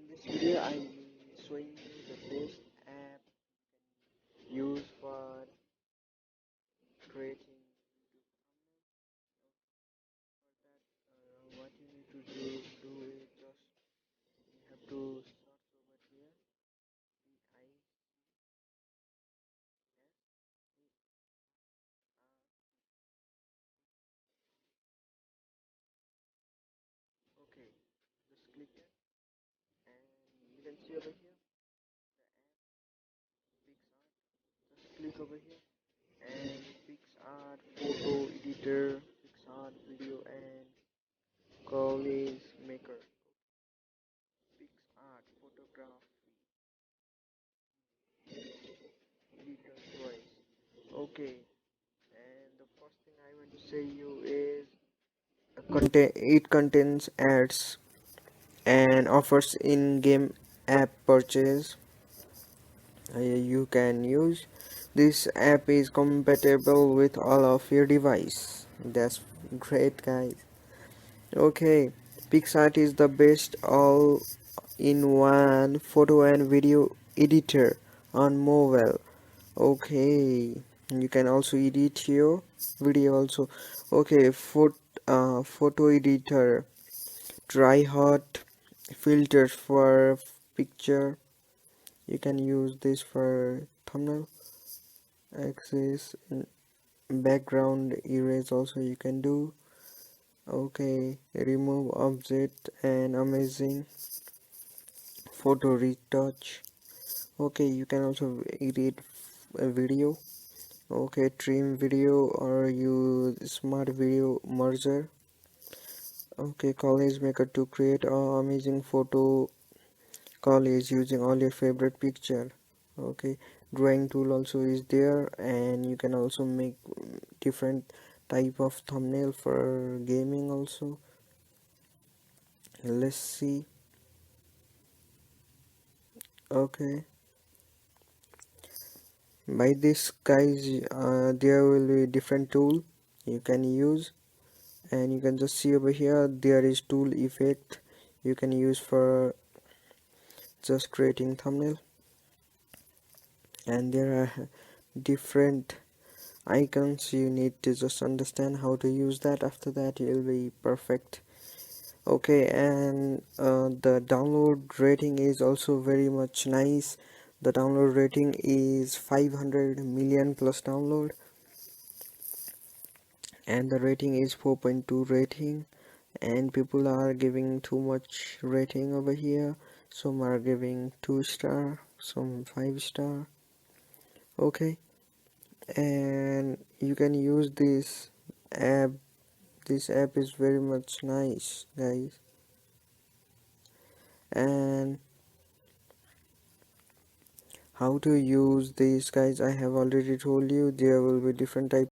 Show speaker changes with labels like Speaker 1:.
Speaker 1: this video I will be showing you the best app used for creating what you need to do is just you have to search over here okay, just click it and you can see over here PixArt. Just click over here and PixArt photo editor, PixArt video and collage maker, PixArt photograph editor choice. Okay, and the first thing I want to say you is it contains ads and offers in-game app purchase. You can use this app is compatible with all of your device. That's great, guys. Okay, PixArt is the best all-in-one photo and video editor on mobile. Okay, you can also edit your video also. Okay, photo editor, dry hot filters for picture. You can use this for thumbnail, axis, background erase also you can do. Okay, remove object and amazing photo retouch. Okay, you can also edit a video. Okay, trim video or use smart video merger. Okay, collage maker to create amazing photo collage using all your favorite picture. Okay, drawing tool also is there and you can also make different type of thumbnail for gaming also. Let's see. Okay, by this guys there will be different tool you can use and you can just see over here there is tool effect you can use for just creating thumbnail, and there are different icons you need to just understand how to use that. After that you'll be perfect. Okay, and the download rating is also very much nice. The download rating is 500 million plus download and the rating is 4.2 rating, and people are giving too much rating over here. Some are giving 2 star, some 5 star. Okay, and you can use app this app is very much nice, guys. And how to use these, guys, I have already told you. There will be different type